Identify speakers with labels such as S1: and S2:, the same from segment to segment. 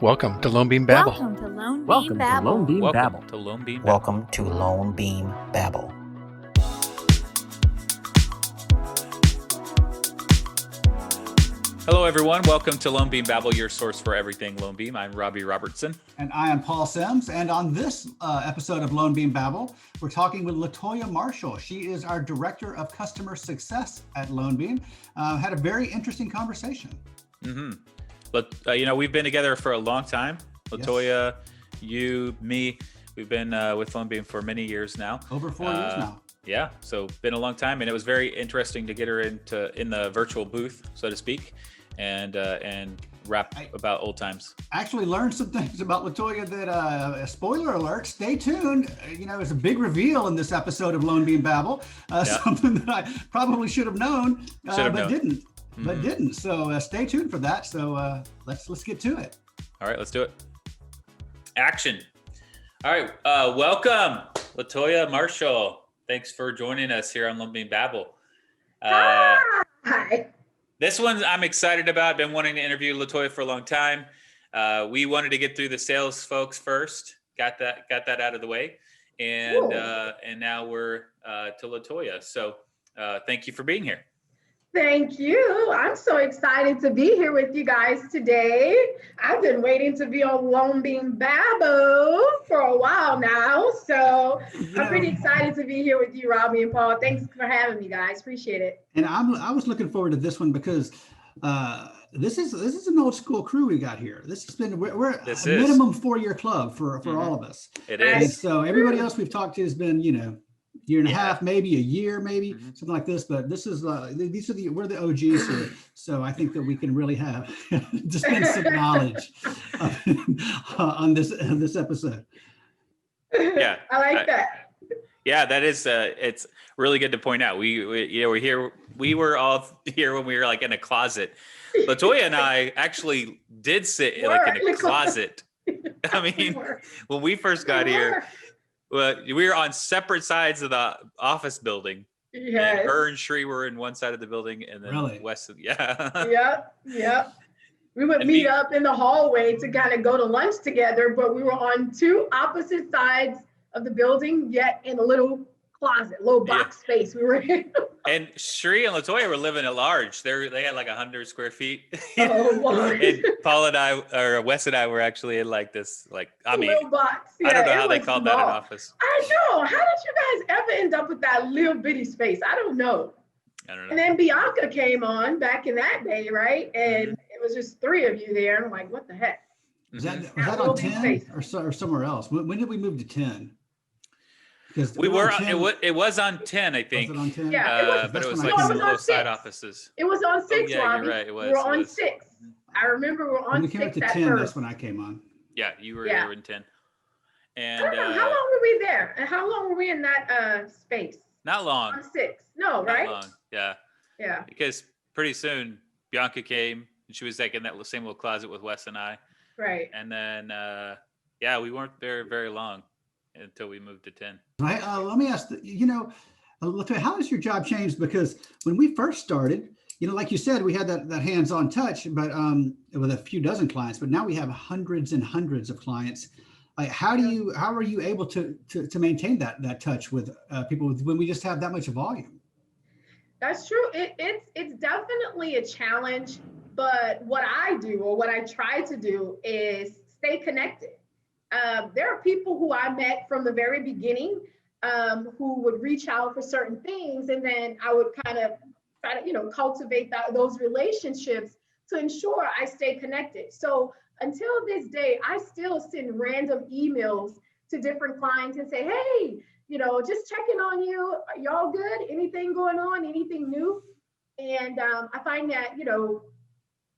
S1: Welcome to LoanBeam Babble.
S2: Welcome to LoanBeam
S3: Welcome to
S2: Babble.
S3: LoanBeam Babble.
S4: Welcome to LoanBeam Babble.
S5: Welcome to LoanBeam Babble.
S4: Hello, everyone. Welcome to LoanBeam Babble, your source for everything LoanBeam. I'm Robbie Robertson.
S6: And I am Paul Sims. And on this episode of LoanBeam Babble, we're talking with Latoya Marshall. She is our Director of Customer Success at LoanBeam. Had a very interesting conversation.
S4: Mm-hmm. But, we've been together for a long time. Latoya, you, me, we've been with LoanBeam for many years now.
S6: Over 4 years now.
S4: Yeah, so been a long time, and it was very interesting to get her in the virtual booth, so to speak, and rap about old times.
S6: I actually learned some things about Latoya that, spoiler alert, stay tuned. It's a big reveal in this episode of LoanBeam Babble, something that I probably should have known, but didn't. But didn't. So stay tuned for that. So let's get to it.
S4: All right, let's do it. Action. All right, welcome, Latoya Marshall. Thanks for joining us here on LoanBeam Babble.
S7: Hi.
S4: This one I'm excited about. Been wanting to interview Latoya for a long time. We wanted to get through the sales folks first. Got that out of the way, and now we're to Latoya. So thank you for being here.
S7: Thank you. I'm so excited to be here with you guys today. I've been waiting to be on LoanBeam Babble for a while now. So I'm pretty excited to be here with you, Robbie and Paul. Thanks for having me, guys. Appreciate it.
S6: And I was looking forward to this one because this is an old school crew we got here. This has been we're a minimum 4-year club for all of us.
S4: It is.
S6: And so everybody else we've talked to has been year and a half, maybe a year, maybe something like this. But this is we're the OGs here, so I think that we can really have dispense some knowledge on this episode.
S4: Yeah,
S7: I like that.
S4: Yeah, that is. It's really good to point out. We're here. We were all here when we were like in a closet. Latoya and I actually did sit in a closet. I mean, when we first got here. Well, we were on separate sides of the office building.
S7: Yes.
S4: And her and Shree were in one side of the building, and then West.
S7: Yep. We would meet up in the hallway to kind of go to lunch together, but we were on two opposite sides of the building, yet in a little closet, little box space we were in.
S4: And Shree and Latoya were living at large. They had like 100 square feet.
S7: Oh, Lord.
S4: And Paul and I, or Wes and I, were actually in like this,
S7: little box.
S4: I don't know how they called that an office.
S7: I know. How did you guys ever end up with that little bitty space? I don't know. And then Bianca came on back in that day, right? And it was just 3 of you there. I'm like, what the heck?
S6: Was that on 10 or somewhere else? When did we move to 10? Because
S4: we were on, it was on 10, I think.
S6: Was it on 10?
S7: Yeah,
S4: but it was like some little side offices.
S7: It was on 6, Robbie.
S4: You're right. It was.
S7: We were on 6. I remember we were on 6
S6: when we came up to 10,
S7: first.
S6: that's when I came on.
S4: Yeah, you were in 10. And
S7: I don't know, how long were we there? And how long were we in that space?
S4: Not long.
S7: On 6. No, right?
S4: Not long. Yeah.
S7: Yeah.
S4: Because pretty soon Bianca came and she was like in that same little closet with Wes and I.
S7: Right.
S4: And then we weren't there very long until we moved to 10.
S6: Let me ask, Latoya, how has your job changed? Because when we first started, like you said, we had that hands-on touch, but with a few dozen clients, but now we have hundreds and hundreds of clients. Like, how are you able to maintain that touch with people when we just have that much volume?
S7: That's true. It's definitely a challenge, but what I do, or what I try to do, is stay connected. There are people who I met from the very beginning who would reach out for certain things, and then I would kind of try to, cultivate those relationships to ensure I stay connected. So until this day, I still send random emails to different clients and say, hey, just checking on you. Are y'all good? Anything going on? Anything new? And I find that,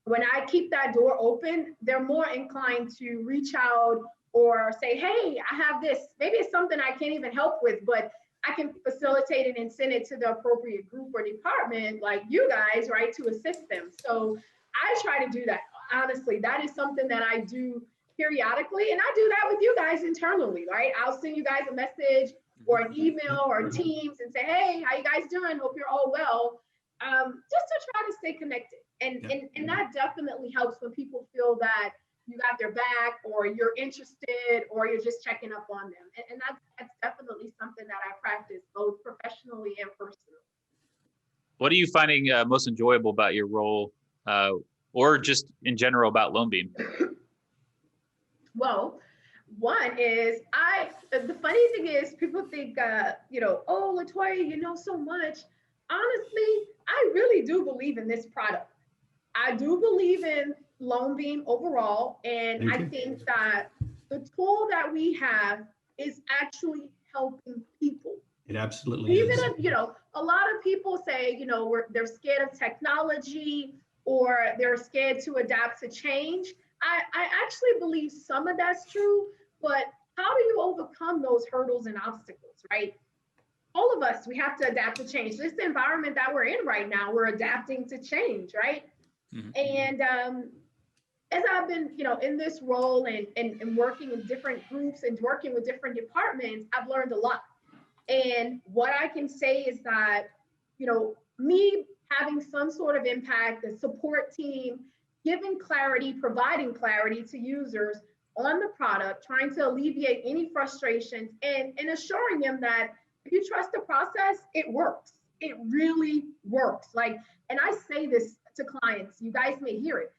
S7: when I keep that door open, they're more inclined to reach out or say, hey, I have this. Maybe it's something I can't even help with, but I can facilitate it and send it to the appropriate group or department like you guys, right, to assist them. So I try to do that. Honestly, that is something that I do periodically. And I do that with you guys internally, right? I'll send you guys a message or an email or Teams and say, hey, how you guys doing? Hope you're all well. just to try to stay connected. And that definitely helps when people feel that you got their back, or you're interested, or you're just checking up on them. And that's definitely something that I practice both professionally and personally.
S4: What are you finding most enjoyable about your role, or just in general about LoanBeam?
S7: Well, one is the funny thing is people think, oh, Latoya, you know so much. Honestly, I really do believe in this product. I do believe in LoanBeam overall. And I think that the tool that we have is actually helping people.
S6: It absolutely
S7: Even
S6: is.
S7: if, a lot of people say, they're scared of technology, or they're scared to adapt to change. I actually believe some of that's true, but how do you overcome those hurdles and obstacles, right? All of us, we have to adapt to change. This environment that we're in right now, we're adapting to change, right? Mm-hmm. And as I've been, in this role and working in different groups and working with different departments, I've learned a lot. And what I can say is that, me having some sort of impact, the support team, giving clarity, providing clarity to users on the product, trying to alleviate any frustrations, and assuring them that if you trust the process, it works. It really works. And I say this to clients, you guys may hear it.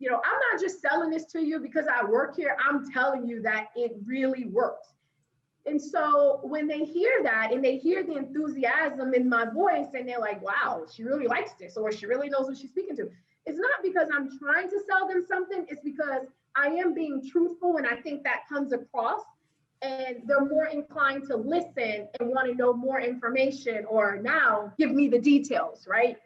S7: I'm not just selling this to you because I work here. I'm telling you that it really works. And so when they hear that and they hear the enthusiasm in my voice and they're like, wow, she really likes this, or she really knows what she's speaking to. It's not because I'm trying to sell them something. It's because I am being truthful, and I think that comes across, and they're more inclined to listen and want to know more information, or now give me the details, right?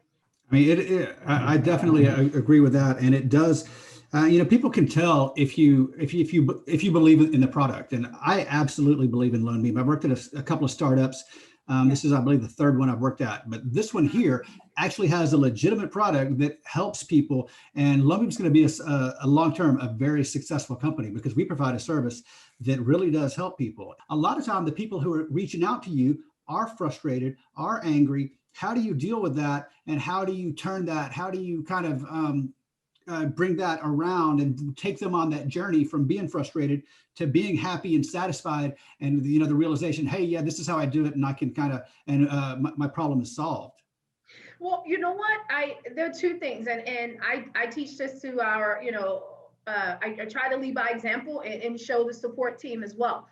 S6: I mean, I definitely agree with that, and it does. People can tell if you believe in the product, and I absolutely believe in LoanBeam. I've worked at a couple of startups. This is, I believe, the third one I've worked at, but this one here actually has a legitimate product that helps people, and LoanBeam is going to be a long-term, a very successful company because we provide a service that really does help people. A lot of time, the people who are reaching out to you are frustrated, are angry. How do you deal with that, and how do you turn that? How do you kind of bring that around and take them on that journey from being frustrated to being happy and satisfied, and the realization, hey, yeah, this is how I do it, and I can my problem is solved.
S7: Well, you know what? There are two things, and I teach this to our, I try to lead by example and show the support team as well.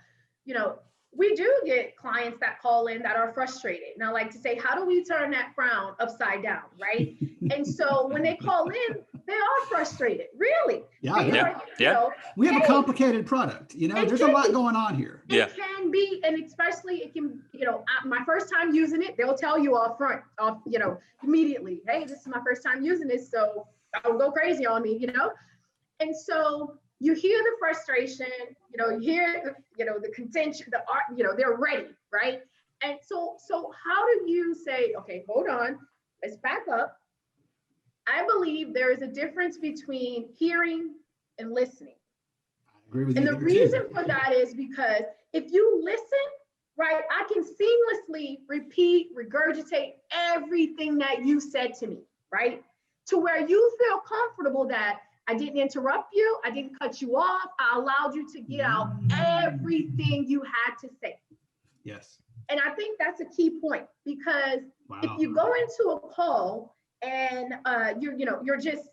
S7: We do get clients that call in that are frustrated. And I like to say, how do we turn that frown upside down, right? And so when they call in, they are frustrated, really.
S4: Yeah.
S6: We have a complicated product, there's a lot going on here.
S7: It can be, and especially it can, my first time using it, they'll tell you immediately, hey, this is my first time using this, so don't go crazy on me, And so you hear the frustration, you hear the contention, the art, they're ready, right? And so how do you say, okay, hold on, let's back up. I believe there is a difference between hearing and listening.
S6: I agree with you.
S7: And the reason for that is because if you listen, right, I can seamlessly repeat, regurgitate everything that you said to me, right? To where you feel comfortable that I didn't interrupt you, I didn't cut you off, I allowed you to get out everything you had to say.
S6: Yes.
S7: And I think that's a key point, because if you go into a call and you're just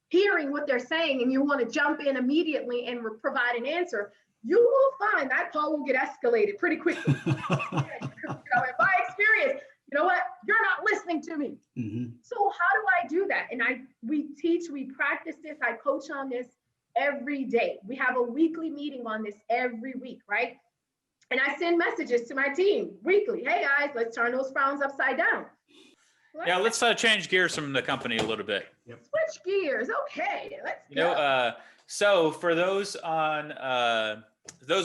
S7: hearing what they're saying and you want to jump in immediately and provide an answer, you will find that call will get escalated pretty quickly. In my experience, you know what? You're not listening to me. Mm-hmm. So how do I do that? And we practice this, I coach on this every day. We have a weekly meeting on this every week, right? And I send messages to my team weekly. Hey guys, let's turn those frowns upside down.
S4: Yeah, let's change gears from the company a little bit.
S7: Yep. Switch gears. Okay, let's go.
S4: So for those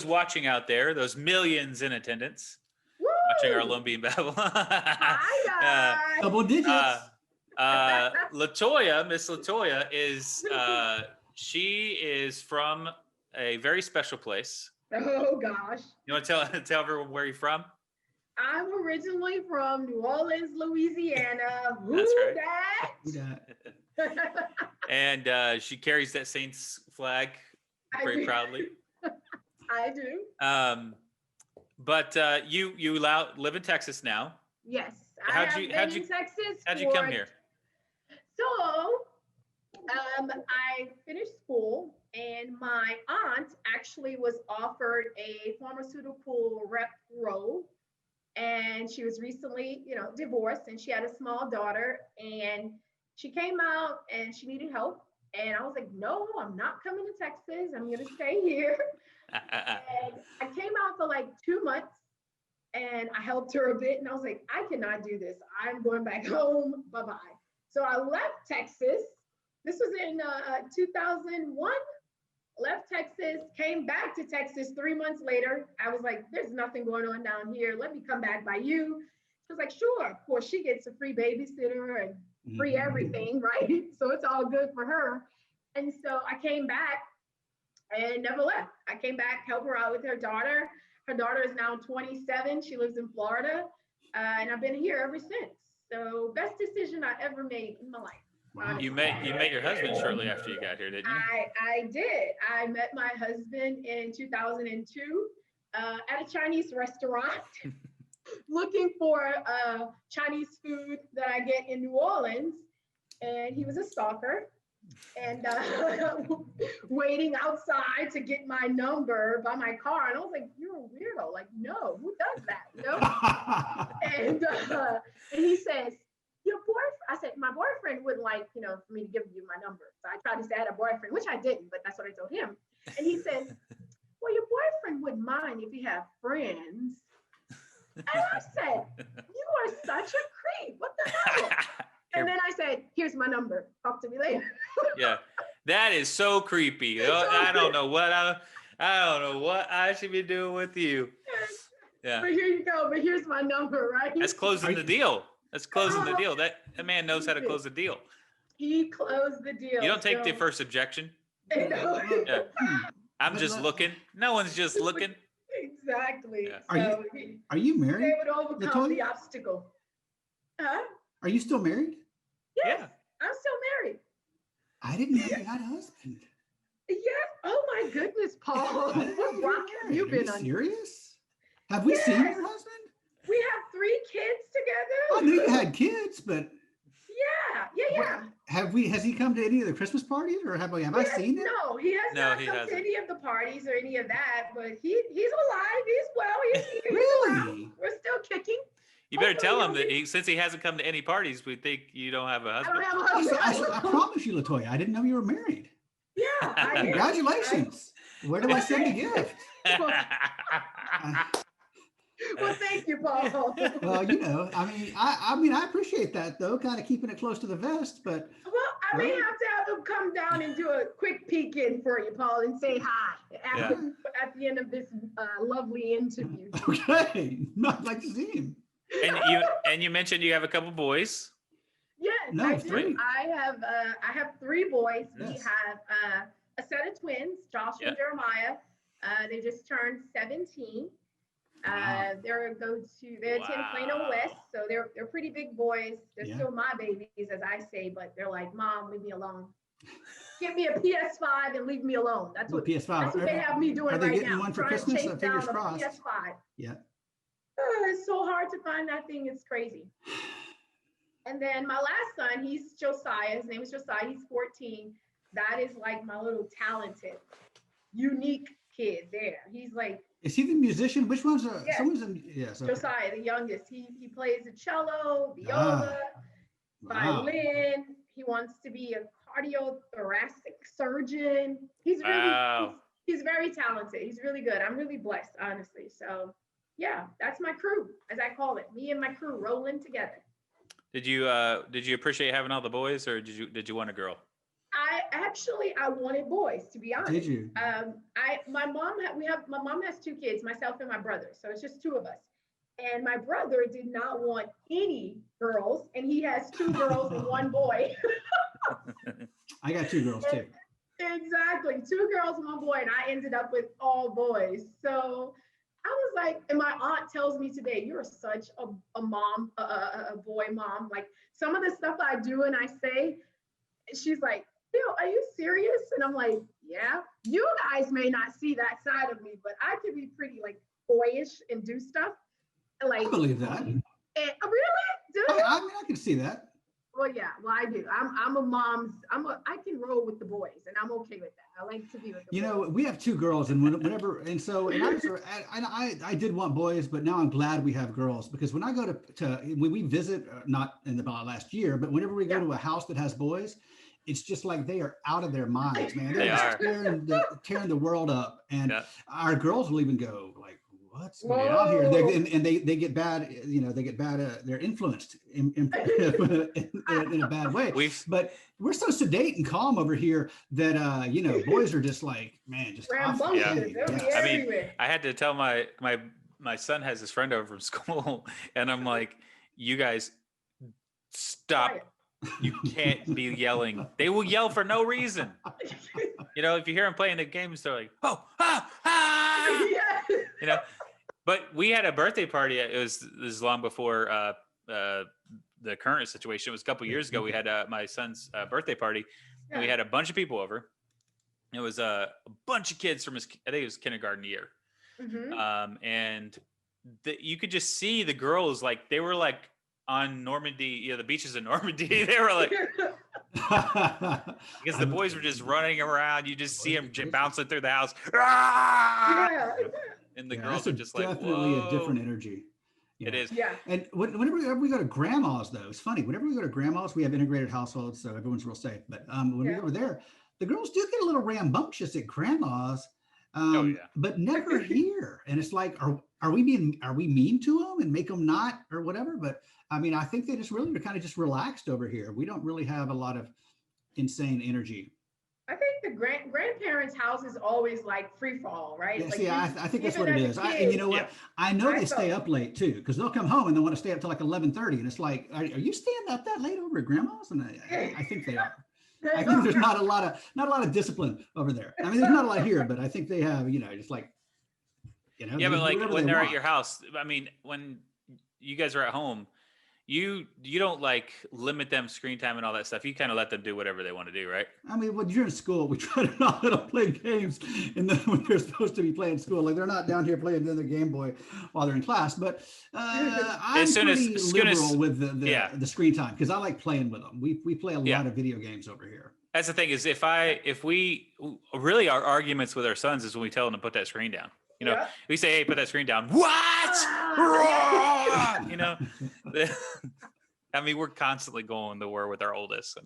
S4: watching out there, those millions in attendance, watching our LoanBeam Babble.
S7: Hi guys.
S6: Double digits.
S4: Latoya, Miss Latoya is she is from a very special place.
S7: Oh gosh.
S4: You want to tell everyone where you're from?
S7: I'm originally from New Orleans, Louisiana. Woo,
S4: That's right.
S7: Dad.
S6: Who dat?
S4: And she carries that Saints flag
S7: I
S4: very
S7: do.
S4: proudly.
S7: I do.
S4: But you live in Texas now.
S7: Yes.
S4: How'd
S7: I
S4: you-
S7: have
S4: how'd
S7: been
S4: you-
S7: in Texas.
S4: How'd you come here?
S7: So, I finished school, and my aunt actually was offered a pharmaceutical rep role, and she was recently, divorced, and she had a small daughter, and she came out and she needed help, and I was like, no, I'm not coming to Texas. I'm gonna stay here. And I came out for like 2 months, and I helped her a bit, and I was like, I cannot do this. I'm going back home. Bye-bye. So I left Texas. This was in 2001. Left Texas, came back to Texas 3 months later. I was like, there's nothing going on down here. Let me come back by you. She was like, sure. Of course, she gets a free babysitter and free everything, right? So it's all good for her. And so I came back and never left. I came back, helped her out with her daughter. Her daughter is now 27. She lives in Florida. And I've been here ever since. So best decision I ever made in my life.
S6: Wow.
S4: You met your husband shortly after you got here, didn't you?
S7: I did. I met my husband in 2002 at a Chinese restaurant looking for Chinese food that I get in New Orleans. And he was a stalker and waiting outside to get my number by my car. And I was like, you're a weirdo. Like, no, who does that? And he says, your boyfriend, I said, my boyfriend wouldn't like, for me to give you my number. So I tried to say I had a boyfriend, which I didn't, but that's what I told him. And he said, well, your boyfriend wouldn't mind if you have friends. And I said, you are such a creep. What the hell? And then I said, here's my number. Talk to me later.
S4: Yeah, that is so creepy. I don't know what I should be doing with you. Yeah.
S7: But here you go. But here's my number, right?
S4: That's closing the deal. That's closing the deal. That man knows how to close a deal.
S7: He closed the deal.
S4: You don't take the first objection.
S7: No.
S4: Yeah. I'm just looking. No one's just looking.
S7: Exactly.
S4: Yeah.
S7: So
S6: Are you married?
S7: they would overcome
S6: Latoya?
S7: the obstacle. Huh?
S6: Are you still married?
S7: Yes,
S4: Yeah.
S7: I'm still married.
S6: I didn't know you had a husband.
S7: Yes. Oh my goodness, Paul.
S6: I didn't know
S7: What
S6: you were
S7: rock have
S6: married.
S7: you
S6: Are
S7: been
S6: you
S7: on?
S6: serious? Have we seen
S7: Yes.
S6: your husband?
S7: We have 3 kids together.
S6: I knew you had kids, but
S7: Yeah.
S6: has he come to any of the Christmas parties, or have I
S7: Yes,
S6: seen him?
S7: No, he has not
S4: he
S7: come
S4: hasn't.
S7: to any of the parties or any of that, but he's alive. He's well. He's here. He's around.
S6: Really?
S7: We're still kicking.
S4: You better
S7: Hopefully
S4: tell him
S7: he'll
S4: that since he hasn't come to any parties, we think you don't have a
S7: I
S4: husband.
S7: don't have a husband.
S6: I promise you, Latoya, I didn't know you were married.
S7: Yeah, I am.
S6: Congratulations. Where do I send a gift?
S7: Well, thank you, Paul.
S6: Well, I mean, I appreciate that though, kind of keeping it close to the vest, but
S7: Well, I may have to have him come down and do a quick peek in for you, Paul, and say hi at the end of this lovely interview.
S6: okay. I'd like to see him.
S4: And you mentioned you have a couple boys.
S7: Yes,
S6: No,
S7: I do.
S6: 3.
S7: I have 3 boys. We
S6: Yes.
S7: have a set of twins, Josh
S4: Yeah.
S7: and Jeremiah. They just turned 17.
S6: Wow.
S7: They're attend Plano West, so they're pretty big boys. They're
S6: Yeah.
S7: still my babies, as I say, but they're like, Mom, leave me alone. Give me a PS5 and leave me alone. That's what
S6: PS5.
S7: they have me doing
S6: Are they
S7: right
S6: getting
S7: now.
S6: one for
S7: trying to
S6: Christmas?
S7: chase
S6: Fingers
S7: down a
S6: crossed.
S7: PS5.
S6: Yeah.
S7: It's so hard to find that thing. It's crazy. And then my last son, he's Josiah. His name is Josiah. He's 14. That is like my little talented, unique kid there. He's like
S6: Is he the musician? Which one's
S7: Yes.
S6: someone's in? Yes. Okay.
S7: Josiah, the youngest. He plays the cello, viola,
S6: Wow.
S7: violin. He wants to be a cardiothoracic surgeon. He's really
S4: Wow.
S7: he's very talented. He's really good. I'm really blessed, honestly. So yeah, that's my crew, as I call it. Me and my crew rolling together.
S4: Did you appreciate having all the boys, or did you want a girl?
S7: I wanted boys, to be honest.
S6: Did you?
S7: My mom has 2 kids, myself and my brother. So it's just 2 of us. And my brother did not want any girls, and he has 2 girls and 1 boy.
S6: I got 2 girls too.
S7: Exactly. 2 girls and 1 boy, and I ended up with all boys. So I was like, and my aunt tells me today, you're such a mom, a boy mom. Like some of the stuff I do and I say, she's like, Phil, are you serious? And I'm like, yeah. You guys may not see that side of me, but I can be pretty like boyish and do stuff. Like,
S6: I believe that.
S7: And, really? Do you?
S6: I mean, I can see that.
S7: Well, yeah. Well, I do. I'm a mom's. I can roll with the boys, and I'm okay with that. I like to be with the
S6: You
S7: boys.
S6: know, we have 2 girls, and whenever, and so, and I did want boys, but now I'm glad we have girls, because when I go to when we visit, not in the last year, but whenever we go to a house that has boys, it's just like they are out of their minds, man. They're just tearing the world up, and our girls will even go like, "What's going on here?" They get bad, you know, they get bad. They're influenced in a bad way. But we're so sedate and calm over here that you know, boys are just like, man, just off.
S4: I mean, I had to tell my son has his friend over from school, and I'm like, you guys stop. You can't be yelling. They will yell for no reason. You know, if you hear them playing the games, they're like, oh, you know. But we had a birthday party. This is long before the current situation. It was a couple years ago. We had my son's birthday party, and we had a bunch of people over. It was a bunch of kids from I think it was kindergarten year. And you could just see the girls, like they were like on Normandy, you know, the beaches in Normandy. They were like, because the boys were just running around. You just see them bouncing through the house. And the girls are just like,
S6: definitely
S4: whoa.
S6: a different energy.
S4: It is.
S7: Yeah.
S6: And whenever we go to grandma's, though, it's funny. Whenever we go to grandma's, we have integrated households, so everyone's real safe. But when we go over there, the girls do get a little rambunctious at grandma's, but never here. And it's like, are we mean to them and make them not or whatever? But I mean, I think they just really are kind of just relaxed over here. We don't really have a lot of insane energy.
S7: I think the grandparents' house is always like free for all, right?
S6: Yeah,
S7: like
S6: see, I think that's what it is. And you know what? I know they stay up late too, because they'll come home and they want to stay up till like 11:30, and it's like, are you staying up that late over at grandma's? And I think they are. I think there's not a lot of discipline over there. I mean, there's not a lot here, but I think they have, you know, just like, you know.
S4: Yeah, but like when they're at your house, I mean, when you guys are at home, you don't like limit them screen time and all that stuff. You kind of let them do whatever they want to do, right?
S6: I mean, when you're in school, we try to not let them play games, and then when they're supposed to be playing school, like they're not down here playing their Game Boy while they're in class. But I'm pretty liberal with the screen time, because I like playing with them. We play a lot of video games over here. That's
S4: the thing is, if we really, our arguments with our sons is when we tell them to put that screen down. You know, we say, hey, put that screen down. What? You know, I mean, we're constantly going to war with our oldest.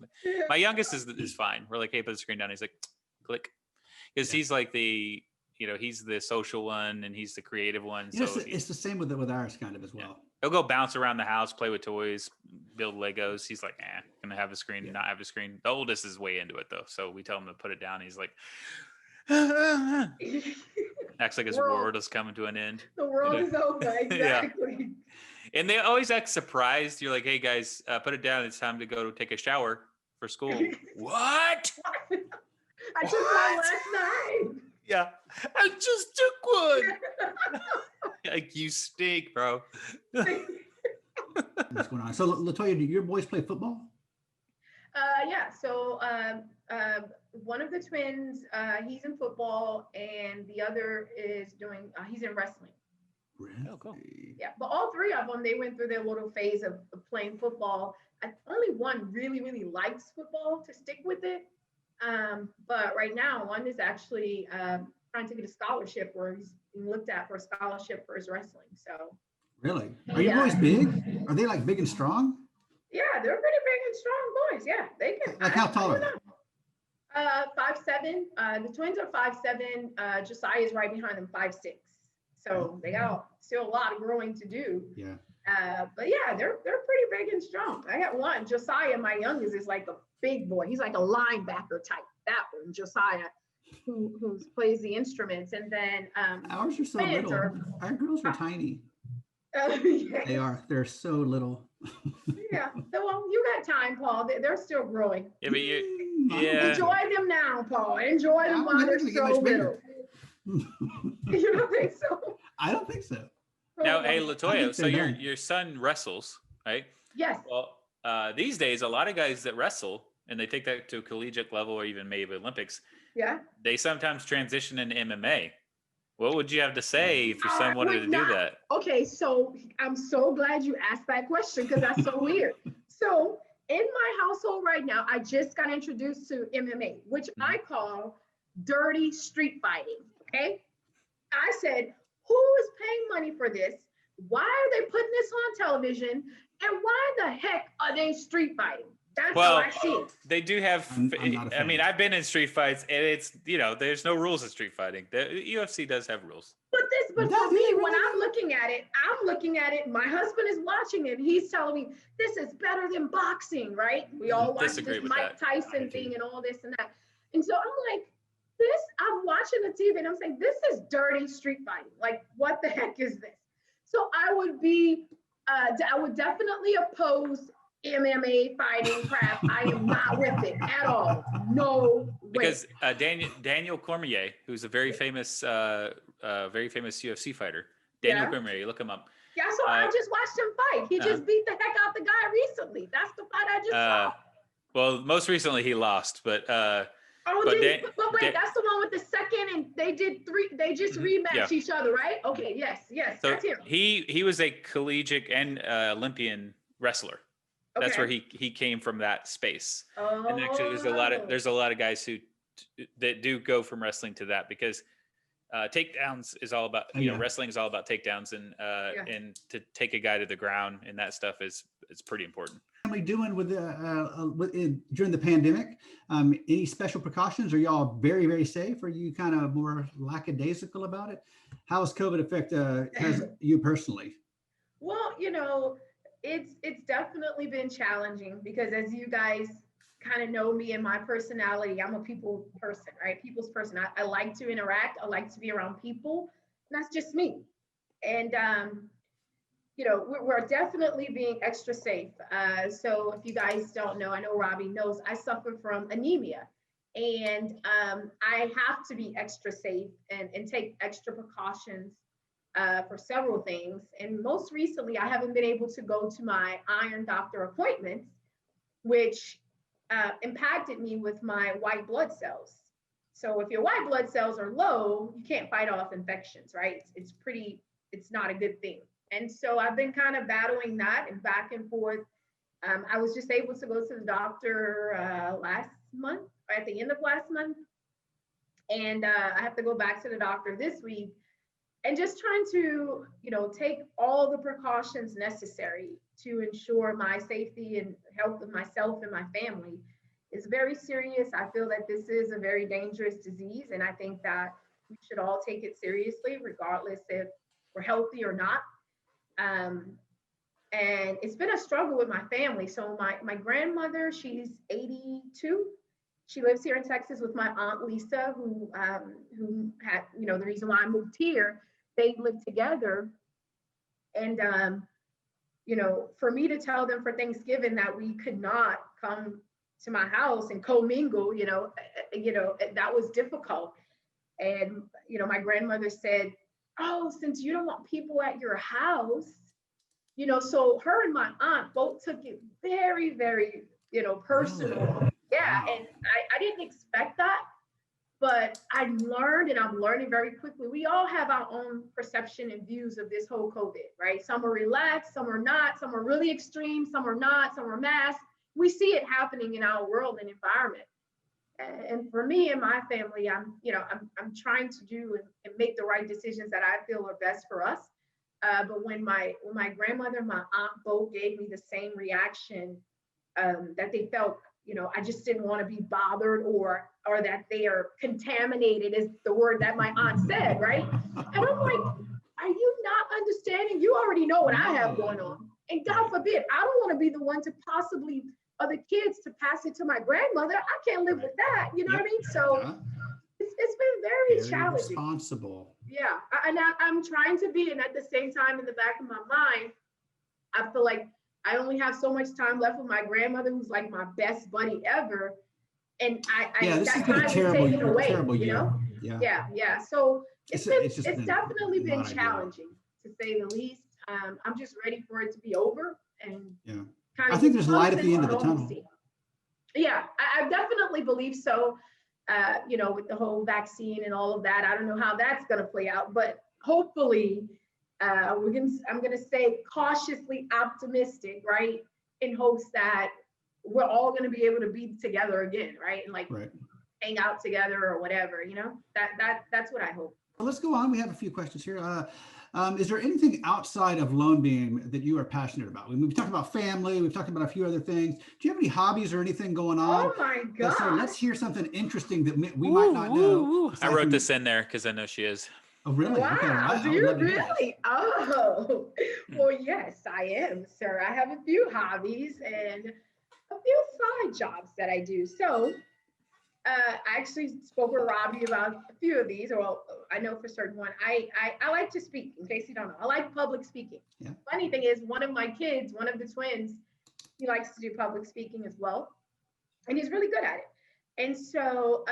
S4: My youngest is fine. We're like, hey, put the screen down. He's like, click. Because he's like the, you know, he's the social one and he's the creative one.
S6: You know, it's the same with ours kind of as well.
S4: He'll go bounce around the house, play with toys, build Legos. He's like, gonna have a screen and not have a screen. The oldest is way into it though. So we tell him to put it down. He's like, acts like his world is coming to an end.
S7: The world is over, exactly.
S4: And they always act surprised. You're like, hey guys, put it down. It's time to go take a shower for school. What?
S7: I took one last night.
S4: Yeah, I just took one. Like, you stink, bro.
S6: What's going on? So Latoya, do your boys play football?
S7: Yeah, so one of the twins, he's in football, and the other is doing, he's in wrestling.
S6: Really?
S4: Oh, cool.
S7: Yeah, but all 3 of them, they went through their little phase of playing football. Only one really, really likes football to stick with it. But right now, one is actually trying to get a scholarship, where he's being looked at for a scholarship for his wrestling. So. Really? Are your boys big? Are they like big and strong? Yeah, they're pretty big and strong boys. Yeah, they can. Like how tall are they? 5'7". The twins are 5'7". Josiah is right behind them, 5'6". So they got still a lot of growing to do. Yeah. But yeah, they're pretty big and strong. I got one. Josiah, my youngest, is like a big boy. He's like a linebacker type. That one, Josiah, who plays the instruments. And then ours are so little. Our girls are tiny. Yeah. They are. They're so little. Yeah. So, well, you got time, Paul. They're still growing. Yeah, but enjoy them now, Paul. Enjoy them while they're so little. You don't think so?
S6: I don't think so.
S4: Now, hey,
S6: I
S4: Latoya,
S6: think
S4: so
S6: they're
S4: your son wrestles, right?
S7: Yes.
S4: Well, these days, a lot of guys that wrestle and they take that to a collegiate level or even maybe Olympics,
S7: Yeah.
S4: they sometimes transition into MMA. What would you have to say if your son
S7: I
S4: wanted
S7: would
S4: to do
S7: not-
S4: that?
S7: Okay, so I'm so glad you asked that question because that's so weird. So in my household right now, I just got introduced to MMA, which I call dirty street fighting. Okay. I said, who is paying money for this? Why are they putting this on television? And why the heck are they street fighting? That's how I see it.
S4: They do have.
S6: I'm not a
S4: I mean,
S6: fan.
S4: I've been in street fights, and it's there's no rules in street fighting. The UFC does have rules.
S7: But
S6: Does
S7: for
S6: it
S7: me,
S6: really?
S7: when I'm looking at it, my husband is watching it. He's telling me this is better than boxing, right? We all watch
S4: Disagree
S7: this
S4: with
S7: Mike
S4: that.
S7: Tyson thing and all this and that. And so I'm like, I'm watching the TV and I'm saying, this is dirty street fighting. Like, what the heck is this? So I would definitely oppose MMA fighting crap. I am not with it at all. No way.
S4: Because Daniel Cormier, who's a very famous UFC fighter, Daniel Cormier, look him up.
S7: Yeah, so I just watched him fight. He just beat the heck out the guy recently. That's the fight I just saw.
S4: Well, most recently he lost, but
S7: wait, that's the one with the second, and they did three. They just rematched each other, right? Okay, yes,
S4: so
S7: that's him.
S4: he was a collegiate and Olympian wrestler. That's where he came from, that space.
S7: Oh.
S4: And actually, there's a lot of guys that do go from wrestling to that, because takedowns is all about wrestling is all about takedowns, and to take a guy to the ground and that stuff is pretty important.
S6: What are we doing with during the pandemic? Any special precautions? Are y'all very, very safe? Are you kind of more lackadaisical about it? How has COVID affect you personally?
S7: Well, it's definitely been challenging because, as you guys kind of know me and my personality, I'm a people person, right? People's person. I like to interact. I like to be around people. And that's just me. And we're definitely being extra safe. So if you guys don't know, I know Robbie knows, I suffer from anemia, and I have to be extra safe and take extra precautions for several things. And most recently, I haven't been able to go to my iron doctor appointments, which impacted me with my white blood cells. So if your white blood cells are low, you can't fight off infections, right? It's not a good thing. And so I've been kind of battling that and back and forth. I was just able to go to the doctor last month, or at the end of last month. And I have to go back to the doctor this week, and just trying to, take all the precautions necessary to ensure my safety and health of myself and my family is very serious. I feel that this is a very dangerous disease, and I think that we should all take it seriously, regardless if we're healthy or not. And it's been a struggle with my family. So my grandmother, she's 82. She lives here in Texas with my aunt Lisa, who had, the reason why I moved here, they lived together. And, for me to tell them for Thanksgiving that we could not come to my house and commingle, that was difficult. And, my grandmother said, oh, since you don't want people at your house, so her and my aunt both took it very, very, personal. Yeah. And I didn't expect that, but I learned, and I'm learning very quickly. We all have our own perception and views of this whole COVID, right? Some are relaxed, some are not, some are really extreme, some are not, some are masked. We see it happening in our world and environment. And for me and my family, I'm trying to do and make the right decisions that I feel are best for us. But when my grandmother and my aunt both gave me the same reaction, that they felt, I just didn't want to be bothered, or that they are contaminated, is the word that my aunt said, right? And I'm like, are you not understanding? You already know what I have going on. And God forbid, I don't want to be the one to possibly other kids to pass it to my grandmother. I can't live with that. You know what I mean? So it's been very challenging.
S6: Responsible.
S7: Yeah. And I'm trying to be, and at the same time, in the back of my mind, I feel like I only have so much time left with my grandmother, who's like my best buddy ever. And
S6: this
S7: that
S6: has been
S7: time
S6: a
S7: is
S6: terrible
S7: taken away,
S6: year.
S7: Yeah. So it's
S6: been
S7: definitely been
S6: not ideal.
S7: challenging, to say the least. I'm just ready for it to be over and kind
S6: I
S7: of
S6: think there's light at the end of the tunnel.
S7: normalcy. Yeah, I definitely believe so. With the whole vaccine and all of that, I don't know how that's going to play out, but hopefully, I'm going to say cautiously optimistic, right? In hopes that we're all going to be able to be together again, right? And hang out together or whatever, that's what I hope.
S6: Well, let's go on. We have a few questions here. Is there anything outside of LoanBeam that you are passionate about? We've talked about family. We've talked about a few other things. Do you have any hobbies or anything going on?
S7: Oh my God.
S6: So let's hear something interesting that we might not know.
S4: I wrote this in there because I know she is.
S6: Oh, really?
S7: Wow.
S6: Okay, well,
S7: Do you really? Oh, well, yes, I am, sir. I have a few hobbies and a few side jobs that I do. So I actually spoke with Robbie about a few of these, or I know for certain one. I like to speak, in case you don't know. I like public speaking.
S6: Yeah.
S7: Funny thing is, one of my kids, one of the twins, he likes to do public speaking as well. And he's really good at it. And so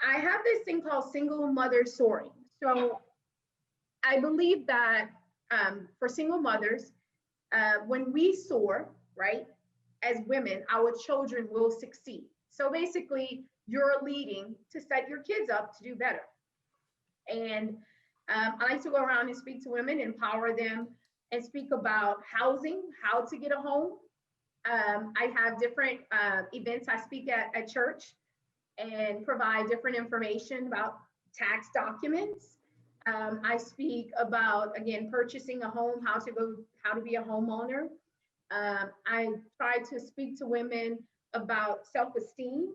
S7: I have this thing called single mother soaring. So I believe that for single mothers, when we soar, right, as women, our children will succeed. So basically, you're leading to set your kids up to do better. And I like to go around and speak to women, empower them, and speak about housing, how to get a home. I have different events I speak at church and provide different information about tax documents. I speak about, again, purchasing a home, how to be a homeowner. I try to speak to women about self-esteem,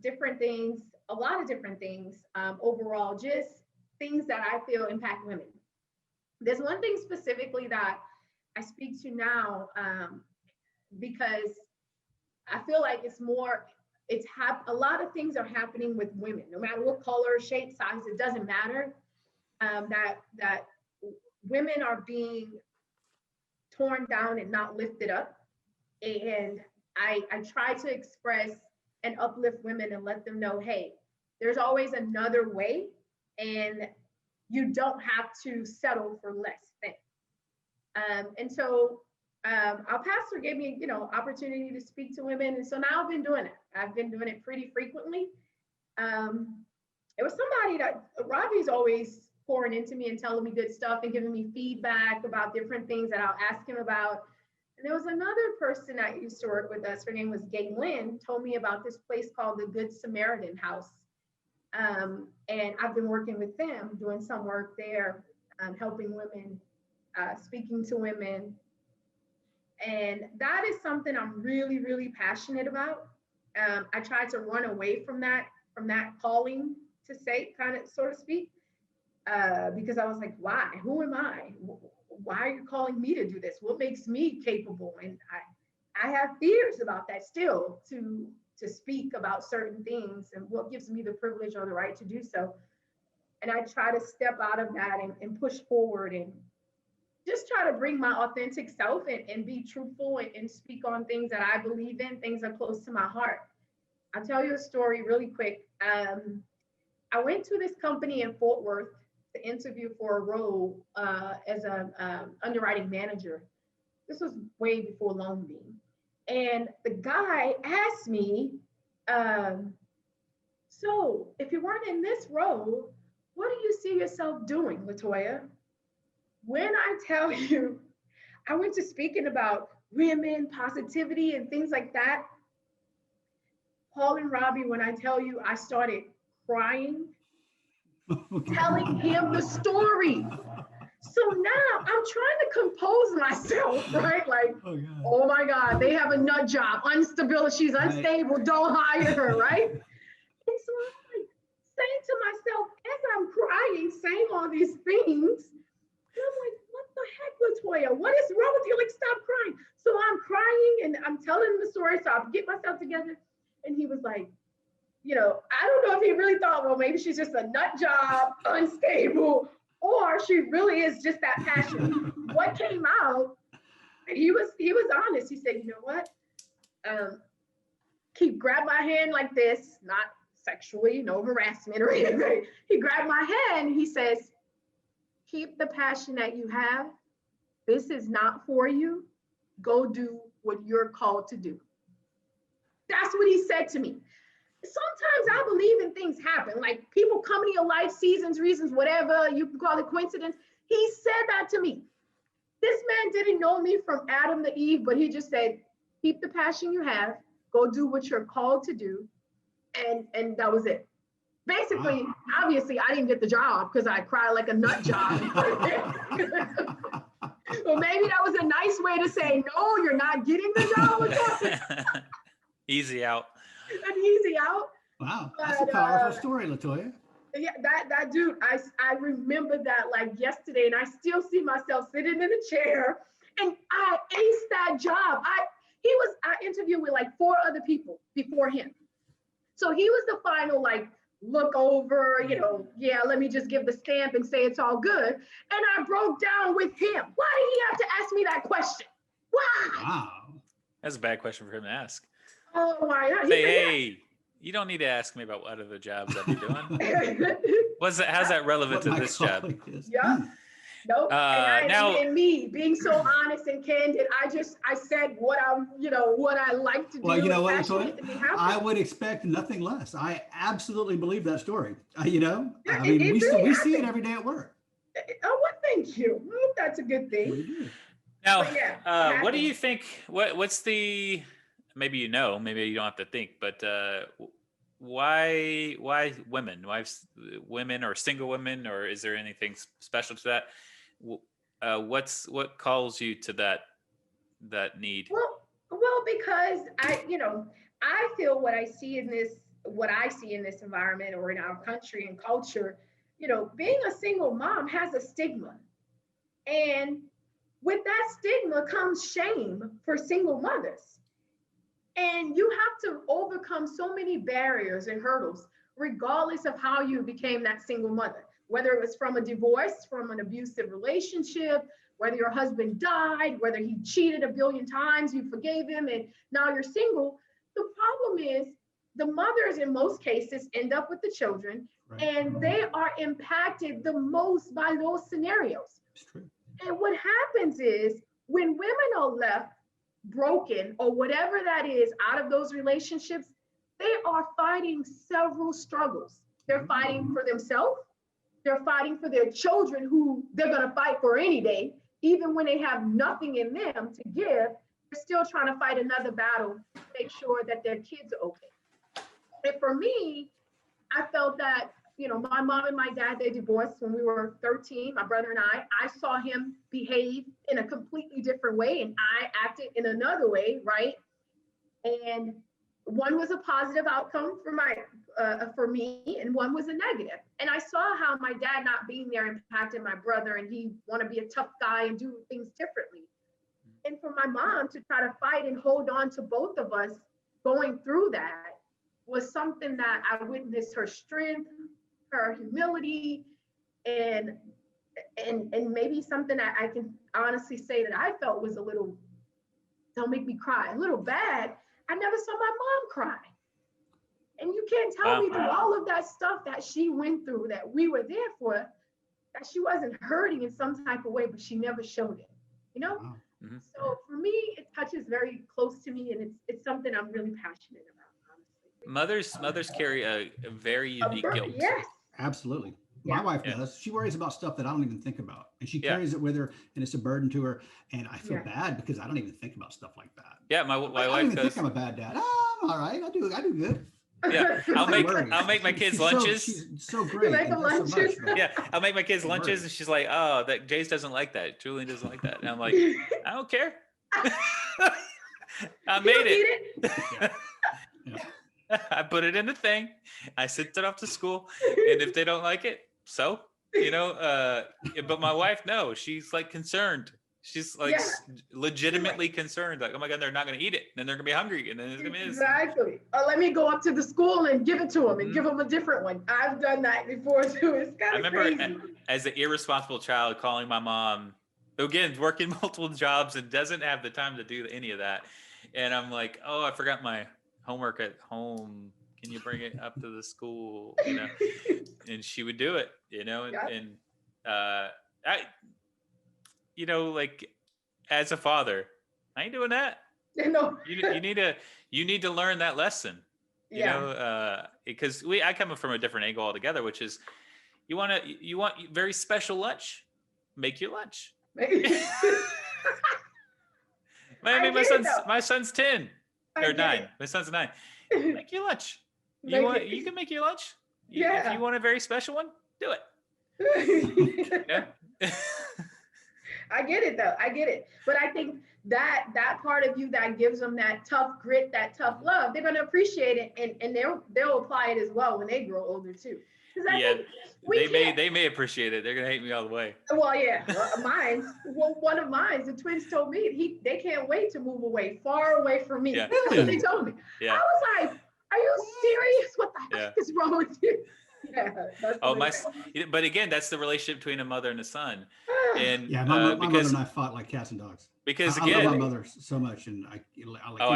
S7: different things, a lot of different things, overall, just things that I feel impact women. There's one thing specifically that I speak to now because I feel like a lot of things are happening with women, no matter what color, shape, size, it doesn't matter, that women are being torn down and not lifted up. And I try to express and uplift women and let them know, hey, there's always another way, and you don't have to settle for less than. And so our pastor gave me, opportunity to speak to women. And so now I've been doing it. I've been doing it pretty frequently. It was somebody that Robbie's always pouring into me and telling me good stuff and giving me feedback about different things that I'll ask him about. And there was another person that used to work with us. Her name was Galen, told me about this place called the Good Samaritan House. And I've been working with them, doing some work there, helping women, speaking to women. And that is something I'm really, really passionate about. I tried to run away from that calling, to say, so to speak, because I was like, why? Who am I? Why are you calling me to do this? What makes me capable? And I have fears about that still, to speak about certain things and what gives me the privilege or the right to do so. And I try to step out of that and push forward and just try to bring my authentic self and be truthful and speak on things that I believe in, things that are close to my heart. I'll tell you a story really quick. I went to this company in Fort Worth to interview for a role as an underwriting manager. This was way before LoanBeam. And the guy asked me, so if you weren't in this role, what do you see yourself doing, Latoya? When I tell you, I went to speaking about women, positivity, and things like that. Paul and Robbie, when I tell you, I started crying, telling him the story. So now I'm trying to compose myself, right? Like, oh my God, they have a nut job, instability, she's unstable, don't hire her, right? And so I'm like saying to myself, as I'm crying, saying all these things, and I'm like, what the heck, Latoya? What is wrong with you? Like, stop crying. So I'm crying and I'm telling him the story. So I get myself together. And he was like, I don't know if he really thought, well, maybe she's just a nut job, unstable, or she really is just that passionate. What came out, and he was honest. He said, you know what? Grab my hand like this, not sexually, no harassment or anything. He grabbed my hand. He says, keep the passion that you have. This is not for you. Go do what you're called to do. That's what he said to me. Sometimes I believe in things happen, like people come in your life, seasons, reasons, whatever, you can call it coincidence. He said that to me. This man didn't know me from Adam to Eve, but he just said, keep the passion you have, go do what you're called to do. And that was it. Basically, obviously, I didn't get the job because I cried like a nut job. Well, maybe that was a nice way to say, no, you're not getting the job.
S4: Easy out.
S7: An easy out.
S6: Wow, that's a powerful story, Latoya.
S7: Yeah, that dude, I remember that like yesterday, and I still see myself sitting in a chair, and I aced that job. I interviewed with like 4 other people before him. So he was the final like look over, yeah, let me just give the stamp and say it's all good. And I broke down with him. Why did he have to ask me that question? Why?
S6: Wow.
S4: That's a bad question for him to ask.
S7: Oh my God.
S4: Say, hey, you don't need to ask me about what other jobs I'd be doing. How's that relevant to this job?
S7: Yeah. Nope.
S4: Now,
S7: and me being so honest and candid, I said what I like to do.
S6: Well, you know what, Latoya? I would expect nothing less. I absolutely believe that story. We see it every day at work.
S7: Oh, well, thank you. Well, that's a good thing.
S4: Now, what do you think? What's the? Maybe maybe you don't have to think, but why women? Why women or single women, or is there anything special to that? What calls you to that need?
S7: Well, because I feel what I see in this environment or in our country and culture, being a single mom has a stigma, and with that stigma comes shame for single mothers. And you have to overcome so many barriers and hurdles, regardless of how you became that single mother, whether it was from a divorce, from an abusive relationship, whether your husband died, whether he cheated a billion times, you forgave him, and now you're single. The problem is the mothers in most cases end up with the children, right, and they are impacted the most by those scenarios.
S6: It's true.
S7: And what happens is when women are left broken or whatever that is out of those relationships, they are fighting several struggles. They're fighting for themselves. They're fighting for their children, who they're going to fight for any day, even when they have nothing in them to give. They're still trying to fight another battle to make sure that their kids are okay. And for me, I felt that, my mom and my dad, they divorced when we were 13, my brother and I saw him behave in a completely different way, and I acted in another way, right? And one was a positive outcome for me, and one was a negative. And I saw how my dad not being there impacted my brother, and he want to be a tough guy and do things differently. And for my mom to try to fight and hold on to both of us going through that was something that I witnessed her strength, her humility, and maybe something that I can honestly say that I felt was a little, don't make me cry, a little bad. I never saw my mom cry. And you can't tell me through all of that stuff that she went through, that we were there for, that she wasn't hurting in some type of way, but she never showed it,
S6: Wow.
S4: Mm-hmm.
S7: So for me, it touches very close to me, and it's something I'm really passionate about, honestly.
S4: Mothers carry a very unique guilt.
S7: Yes.
S6: Absolutely.
S7: Yeah.
S6: My wife does. She worries about stuff that I don't even think about, and she carries it with her, and it's a burden to her. And I feel bad because I don't even think about stuff like that.
S4: Yeah, my
S6: I
S4: wife
S6: don't even
S4: goes.
S6: think I'm a bad dad. Oh, I'm all right. I do good.
S4: Yeah, I'll make my kids lunches.
S6: She's so great.
S7: make them
S6: and does so
S7: lunches?
S6: much, but-
S4: Yeah, I'll make my kids lunches, and she's like, "Oh, that Jace doesn't like that. Julian doesn't like that." And I'm like, "I don't care. I made it.
S6: Yeah.
S4: I put it in the thing. I sent it off to school, and if they don't like it, so But my wife, no, she's like concerned. She's like legitimately concerned. Like, oh my God, they're not going to eat it, and then they're going to be hungry, and then it's going to be
S7: exactly. Let me go up to the school and give it to them, and give them a different one. I've done that before too. It's kind of crazy. I remember
S4: as an irresponsible child calling my mom, who again working multiple jobs and doesn't have the time to do any of that, and I'm like, oh, I forgot my homework at home. can you bring it up to the school? And she would do it, and I, like as a father, I ain't doing that.
S7: No.
S4: You need to learn that lesson, because I come from a different angle altogether, which is you want very special lunch, make your lunch. My son's 10 or 9. My son's 9. Make your lunch. You can make your lunch. If you want a very special one, do it.
S7: I get it though. I get it. But I think that part of you that gives them that tough grit, that tough love, they're going to appreciate it, and they'll apply it as well when they grow older too.
S4: They may appreciate it. They're going to hate me all the way.
S7: Well, yeah, one of mine, the twins told me they can't wait to move away, far away from me.
S4: Yeah.
S7: That's what they told me. Yeah. I was like, are you serious? What the heck is wrong with you? Yeah.
S4: But again, that's the relationship between a mother and a son. And
S6: my mother and I fought like cats and dogs.
S4: Because
S6: I love my mother so much, and I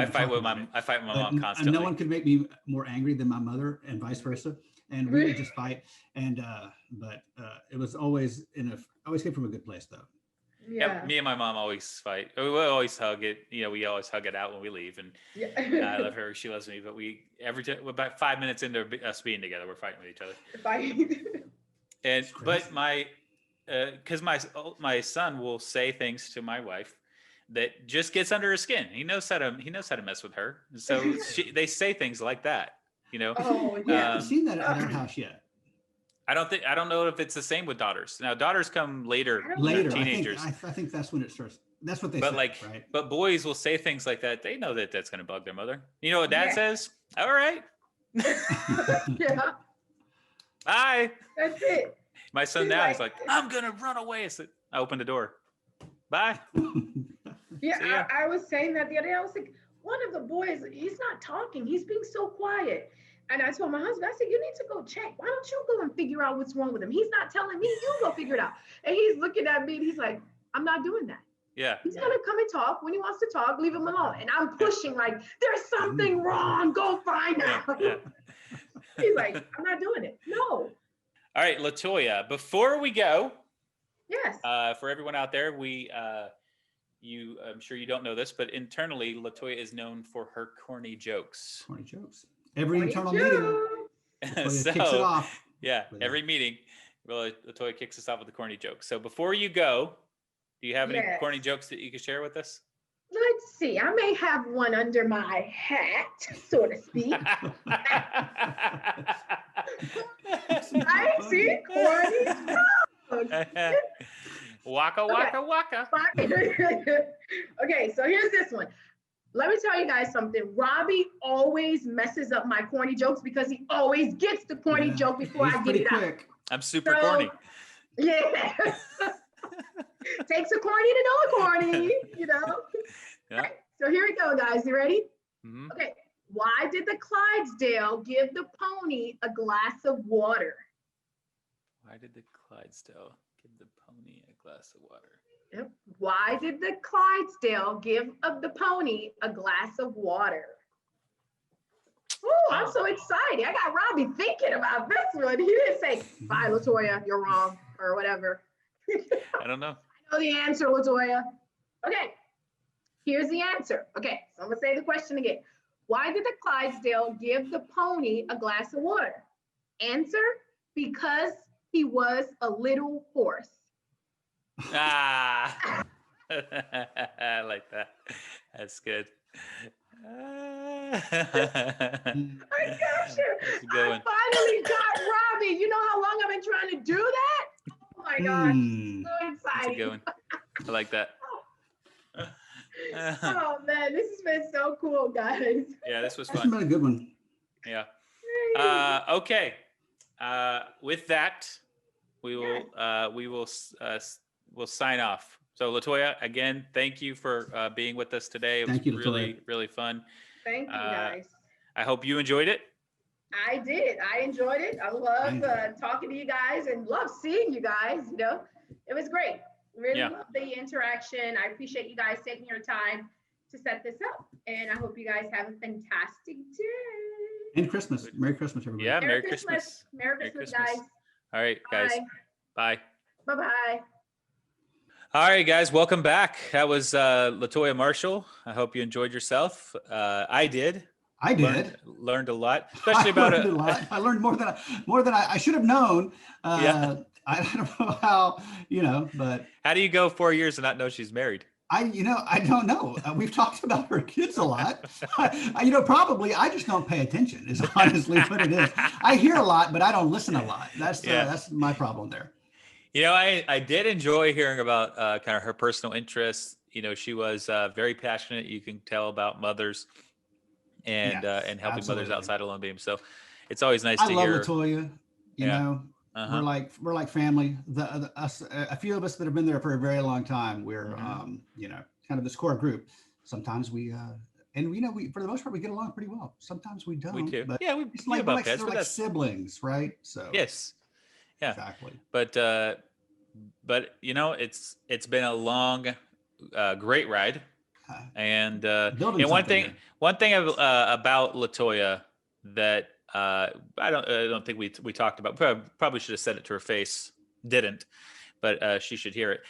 S4: fight with my mom constantly.
S6: And no one could make me more angry than my mother, and vice versa. And we would just fight. And but it was always always came from a good place though.
S4: Yeah. Me and my mom always fight. We always hug it. We always hug it out when we leave. And I love her. She loves me. But we're about 5 minutes into us being together, we're fighting with each other. And but because my son will say things to my wife that just gets under her skin. He knows how to mess with her. So they say things like that.
S7: Oh
S6: yeah. I haven't seen that at our house yet.
S4: I don't know if it's the same with daughters. Now daughters come later, teenagers.
S6: I think that's when it starts. That's what they
S4: say,
S6: right?
S4: But boys will say things like that. They know that that's going to bug their mother. You know what dad says? All right.
S7: Yeah.
S4: Bye.
S7: That's it.
S4: My son now is like, I'm going to run away. I open the door. Bye.
S7: Yeah, I was saying that the other day. I was like, one of the boys, he's not talking. He's being so quiet. And I told my husband, I said, you need to go check. Why don't you go and figure out what's wrong with him? He's not telling me. You go figure it out. And he's looking at me and he's like, I'm not doing that.
S4: Yeah.
S7: He's going to come and talk. When he wants to talk, leave him alone. And I'm pushing like, there's something wrong. Go find out. Yeah. He's like, I'm not doing it. No.
S4: All right, Latoya, before we go.
S7: Yes.
S4: For everyone out there, I'm sure you don't know this, but internally, Latoya is known for her corny jokes.
S6: Corny jokes. Every internal meeting, kicks it off.
S4: Yeah, every meeting, Latoya kicks us off with a corny joke. So before you go, do you have any corny jokes that you can share with us?
S7: Let's see. I may have one under my hat, so to speak. I see corny jokes.
S4: Waka, waka, waka.
S7: Okay, so here's this one. Let me tell you guys something. Robbie always messes up my corny jokes because he always gets the corny joke before I get it out.
S4: I'm super corny.
S7: Yeah. Takes a corny to know a corny, Yeah. Okay, so here we go, guys. You ready?
S4: Mm-hmm.
S7: Okay. Why did the Clydesdale give the pony a glass of water?
S4: Why did the Clydesdale give the pony a glass of water?
S7: Yep. Why did the Clydesdale give the pony a glass of water? Oh, I'm so excited. I got Robbie thinking about this one. He didn't say, bye, Latoya, you're wrong, or whatever.
S4: I don't know.
S7: I know the answer, Latoya. Okay, here's the answer. Okay, so I'm going to say the question again. Why did the Clydesdale give the pony a glass of water? Answer, because he was a little horse.
S4: I like that. That's good.
S7: I finally got Robbie. You know how long I've been trying to do that? Oh my gosh, so exciting.
S4: That's a good one. I like that.
S7: Oh man, this has been so cool, guys.
S4: Yeah, this was
S6: That's
S4: fun.
S6: been a good one.
S4: Yeah. Okay. With that, we'll sign off. So Latoya, again, thank you for being with us today. It was really, really fun.
S7: Thank you, guys.
S4: I hope you enjoyed it.
S7: I did. I enjoyed it. I love talking to you guys and love seeing you guys. It was great. Really love the interaction. I appreciate you guys taking your time to set this up. And I hope you guys have a fantastic day.
S6: And Christmas. Merry Christmas, everybody.
S4: Yeah, Merry Christmas.
S7: Merry Christmas, guys.
S4: All right, guys. Bye.
S7: Bye-bye.
S4: All right, guys, welcome back. That was Latoya Marshall. I hope you enjoyed yourself. I did. Learned a lot, especially about
S6: a lot. I learned more than I should have known.
S4: Yeah.
S6: I don't know how, but
S4: how do you go 4 years and not know she's married?
S6: I don't know. We've talked about her kids a lot. Probably I just don't pay attention is honestly what it is. I hear a lot, but I don't listen a lot. That's my problem there.
S4: I did enjoy hearing about kind of her personal interests. She was very passionate. You can tell about mothers and helping
S6: absolutely.
S4: mothers outside of LoanBeam. So it's always nice to hear.
S6: I love Latoya. We're like family. A few of us that have been there for a very long time. We're kind of this core group. Sometimes we for the most part we get along pretty well. Sometimes we don't.
S4: We do.
S6: But
S4: yeah,
S6: it's like we're like siblings, right? So
S4: yes, yeah,
S6: exactly.
S4: But it's been a long, great ride. And one thing about Latoya that I don't think we talked about. Probably should have said it to her face. Didn't, but she should hear it.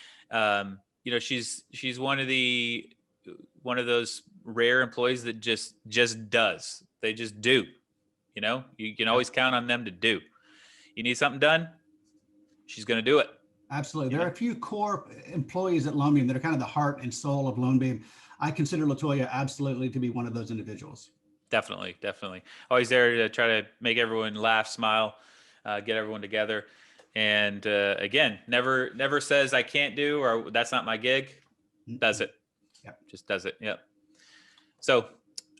S4: She's one of those rare employees that just does. They just do. You can always count on them to do. You need something done, she's going to do it.
S6: Absolutely. There are a few core employees at LoanBeam that are kind of the heart and soul of LoanBeam. I consider Latoya absolutely to be one of those individuals. Definitely.
S4: Always there to try to make everyone laugh, smile, get everyone together. And again, never says I can't do or that's not my gig. Does it.
S6: Yep.
S4: Just does it. Yep. So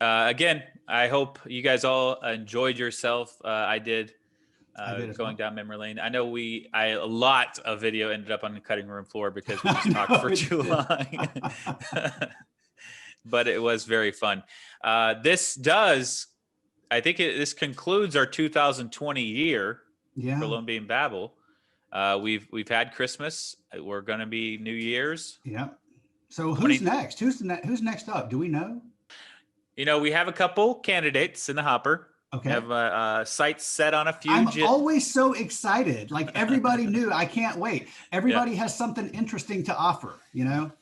S4: again, I hope you guys all enjoyed yourself. I did. Going down memory lane. I know a lot of video ended up on the cutting room floor because we just talked for too long. But it was very fun. This concludes our 2020 year for LoanBeam Babble. We've had Christmas. We're going to be New Year's.
S6: Yeah. So who's next? Who's next up? Do we know?
S4: We have a couple candidates in the hopper.
S6: Okay.
S4: We have sights set on a few.
S6: I'm always so excited. Like everybody knew. I can't wait. Everybody has something interesting to offer.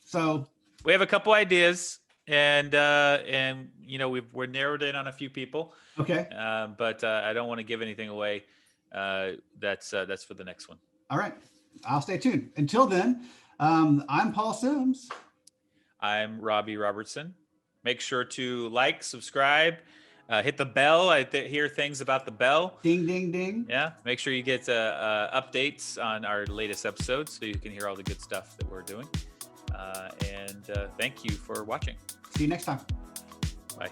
S6: So
S4: we have a couple ideas, and we're narrowed in on a few people.
S6: Okay.
S4: But I don't want to give anything away. That's for the next one.
S6: All right. I'll stay tuned. Until then, I'm Paul Sims.
S4: I'm Robbie Robertson. Make sure to like, subscribe. Hit the bell. I hear things about the bell.
S6: Ding, ding, ding.
S4: Yeah. Make sure you get updates on our latest episodes so you can hear all the good stuff that we're doing. And thank you for watching.
S6: See you next time.
S4: Bye.